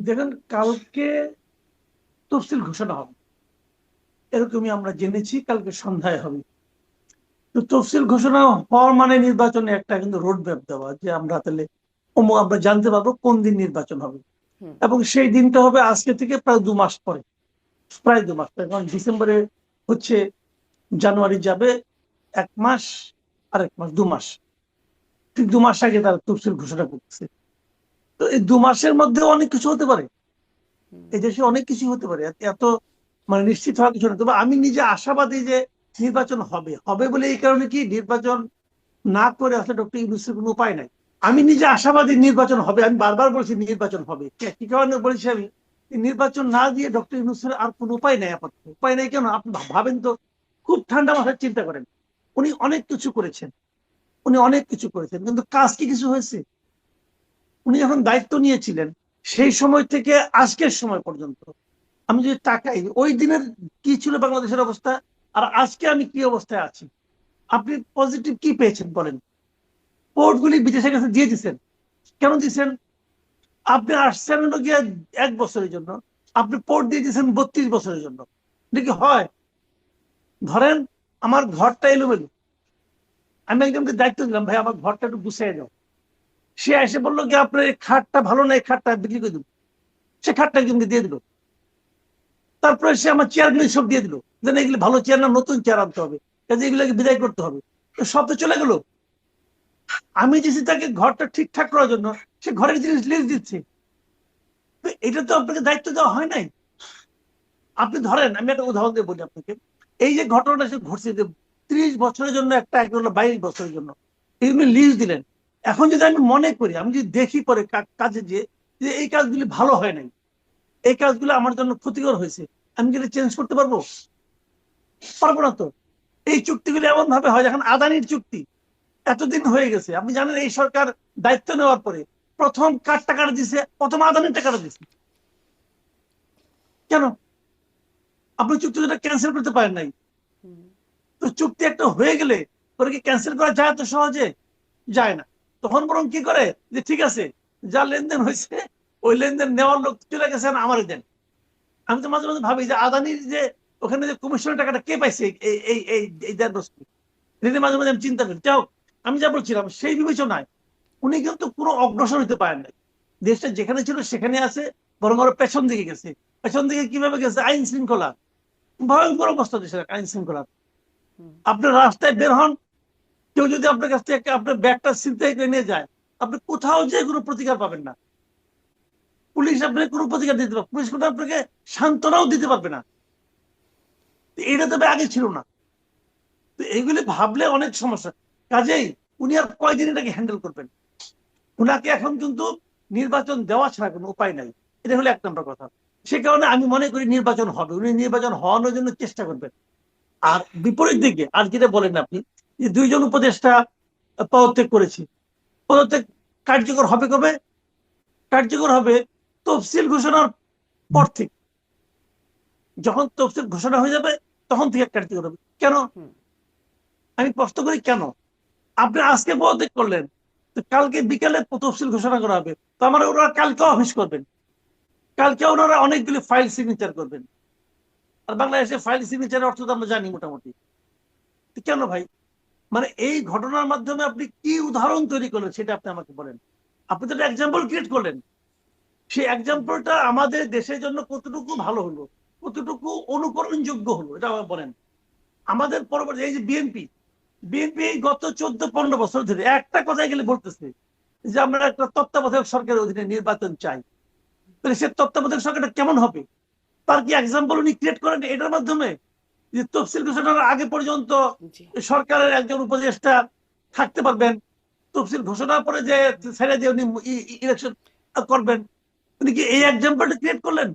দেখেন, কালকে তফসিল ঘোষণা হবে এরকমই আমরা জেনেছি, কালকে সন্ধ্যায় হবে। তো তফসিল ঘোষণা হওয়ার মানে নির্বাচনে একটা কিন্তু রোড ম্যাপ দেওয়া, যে আমরা তাহলে আমরা জানতে পারবো কোন দিন নির্বাচন হবে। হুম। এবং সেই দিনটা হবে আজকে থেকে প্রায় 2 মাস পরে, প্রায় 2 মাস পরে, কারণ ডিসেম্বরে হচ্ছে, জানুয়ারি যাবে 1 মাস, আর 1 মাস, 2 মাস, ঠিক 2 মাস আগে তারা তফসিল ঘোষণা করতেছে। তো এই 2 মাসের মধ্যে অনেক কিছু হতে পারে, হুম। এই দেশে অনেক কিছু হতে পারে, এত মানে নিশ্চিত হওয়ার কিছু না। তবে আমি নিজে আশাবাদী যে নির্বাচন হবে, হবে বলে এই কারণে কি, নির্বাচন না করে আসলে ডক্টর ইউনূসের কোনো উপায় নাই। আমি নিজে আশাবাদী নির্বাচন হবে, আমি বারবার বলছি নির্বাচন হবে। কি কারণে বলেছি আমি, নির্বাচন না দিয়ে ডক্টর ইউনূসের আর কোনো উপায় নাই, আপাতত উপায় নাই। কেন আপনি ভাবেন তো, খুব ঠান্ডা মাথায় চিন্তা করেন, উনি অনেক কিছু করেছেন, উনি অনেক কিছু করেছেন, কিন্তু কাজ কি কিছু হয়েছে? উনি যখন দায়িত্ব নিয়েছিলেন সেই সময় থেকে আজকের সময় পর্যন্ত আমি যদি তাকাই, ওই দিনের কি ছিল বাংলাদেশের অবস্থা, আর আজকে আমি কি অবস্থায় আছি, আপনি পজিটিভ কি পেয়েছেন বলেন? পোর্টগুলি বিদেশের কাছে দিয়ে দিচ্ছেন। কেন দিচ্ছেন? আপনি আসছেন হলো গিয়ে 1 বছরের জন্য, আপনি পোর্ট দিয়ে দিচ্ছেন 32 বছরের জন্য। এটা কি হয়? ধরেন আমার ঘরটা এলোমেলো, আমি একজনকে দায়িত্ব দিলাম, ভাই আমার ঘরটা একটু গুছিয়ে দাও। সে এসে বললো কি, আপনার এই খাটটা ভালো না, এই খাটটা বিক্রি করে দেবো। সে খাটটা একজনকে দিয়ে দিল। তারপরে সে আমার চেয়ারগুলো সব দিয়ে দিল, যেন এগুলো ভালো চেয়ার না, নতুন চেয়ার আনতে হবে, কাজে এগুলোকে বিদায় করতে হবে। তো সব তো চলে গেল। আমি দিচ্ছি তাকে ঘরটা ঠিকঠাক করার জন্য, সে ঘরের জিনিস লিজ দিচ্ছে। তো এটা তো আপনাকে দায়িত্ব দেওয়া হয় নাই। আপনি ধরেন, আমি একটা উদাহরণ দিয়ে বলি আপনাকে, এই যে ঘটনাটা সে ঘটছে, যে 30 বছরের জন্য একটা, একটা হলো 22 বছরের জন্য এগুলো লিজ দিলেন। এখন যদি আমি মনে করি, আমি যদি দেখি পরে কাজে যে যে এই কাজগুলি ভালো হয় নাই, এই কাজগুলো আমার জন্য ক্ষতিকর হয়েছে, আমি কি চেঞ্জ করতে পারবো? পারবো না তো। এই চুক্তিগুলি এমন ভাবে হয়, যখন আদানির চুক্তি এতদিন হয়ে গেছে, আপনি জানেন এই সরকার দায়িত্ব নেওয়ার পরে প্রথম কার টাকাটা দিছে? প্রথম আদানির টাকাটা দিছে। কেন? আপনি চুক্তিটা ক্যান্সেল করতে পারেন নাই। হুম। তো চুক্তি একটা হয়ে গেলে পরে কি ক্যান্সেল করা যায় তো সহজে? যায় না। তখন বরং কি করে, যে ঠিক আছে, যা লেনদেন হয়েছে ওই লেনদেন নেওয়ার লোক চলে গেছেন, আমারই দেন। আমি তো মাঝে মাঝে ভাবি যে আদানির যে ওখানে যে কমিশনের টাকাটা কে পাইছে এই এই এই এই 1.5 বছর, এটা মাঝে মাঝে আমি চিন্তা করি। যাও, আমি যা বলছিলাম সেই বিবেচনায় উনি কিন্তু কোনো অগ্রসর হতে পারেন নাই। দেশটা যেখানে ছিল সেখানে আছে, বরং আরো পেছন দিকে গেছে। পেছন দিকে কিভাবে গেছে? আইন শৃঙ্খলা, ভয়ঙ্কর অবস্থা দেশের আইন শৃঙ্খলা। হুম। আপনার রাস্তায় বের হন, কেউ যদি আপনার কাছ থেকে আপনার ব্যাগটা ছিনতাই করে নিয়ে যায়, আপনি কোথাও যে কোনো প্রতিকার পাবেন না। পুলিশ আপনাকে কোনো প্রতিকার দিতে পারবে, পুলিশ কিন্তু আপনাকে সান্ত্বনাও দিতে পারবে না। এটা তবে আগে ছিল না। তো এইগুলি ভাবলে অনেক সমস্যা। কাজেই উনি আর কয়দিন এটাকে হ্যান্ডেল করবেন? উনাকে এখন কিন্তু নির্বাচন দেওয়া ছাড়া কোনো উপায় নাই। এটা হলো 1 নম্বর কথা। সে কারণে আমি মনে করি নির্বাচন হবে, উনি নির্বাচন হওয়ানোর জন্য চেষ্টা করবেন। আর বিপরীত দিকে আর যেটা বলেন আপনি, যে 2 জন উপদেষ্টা পদত্যাগ করেছি, পদত্যাগ কার্যকর হবে কবে? কার্যকর হবে তফসিল ঘোষণার পর থেকে। যখন তফসিল ঘোষণা হয়ে যাবে তখন থেকে কার্যকর হবে। কেন? হুম। আমি প্রশ্ন করি কেন? আপনি আজকে পদত্যাগ করলেন, তো কালকে বিকেলে তফসিল ঘোষণা করা হবে, তো আমার ওরা কালকে অফিস করবেন, কালকে ওনারা অনেকগুলি ফাইল সিগনেচার করবেন। আর বাংলাদেশে ফাইল সিগনেচারের অর্থ তো আমরা জানি মোটামুটি। কেন ভাই? মানে এই ঘটনার মাধ্যমে আপনি কি উদাহরণ তৈরি করলেন সেটা আপনি আমাকে বলেন। আপনি তো একটা এক্সাম্পল ক্রিয়েট করলেন, সেই হুম। এক্সাম্পলটা আমাদের দেশের জন্য কতটুকু ভালো হলো, কতটুকু অনুকরণযোগ্য হলো, এটা আমার বলেন। আমাদের পরবর্তী এই যে বিএনপি, বিএনপি গত 14-15 বছর ধরে একটা কথাই গেলে বলতেছে যে আমরা একটা তত্ত্বাবধায়ক সরকারের অধীনে নির্বাচন চাই। তাহলে সে তত্ত্বাবধায়ক সরকারটা কেমন হবে? তার কি এক্সাম্পল উনি ক্রিয়েট করেন এটার মাধ্যমে, যে তফসিল ঘোষণার আগে পর্যন্ত জি। সরকারের একজন উপদেষ্টা থাকতে পারবেন, তফসিল ঘোষণার পরে যে ছেড়ে দিয়ে উনি ইলেকশন করবেন? উনি কি এই এক্সাম্পলটা ক্রিয়েট করলেন?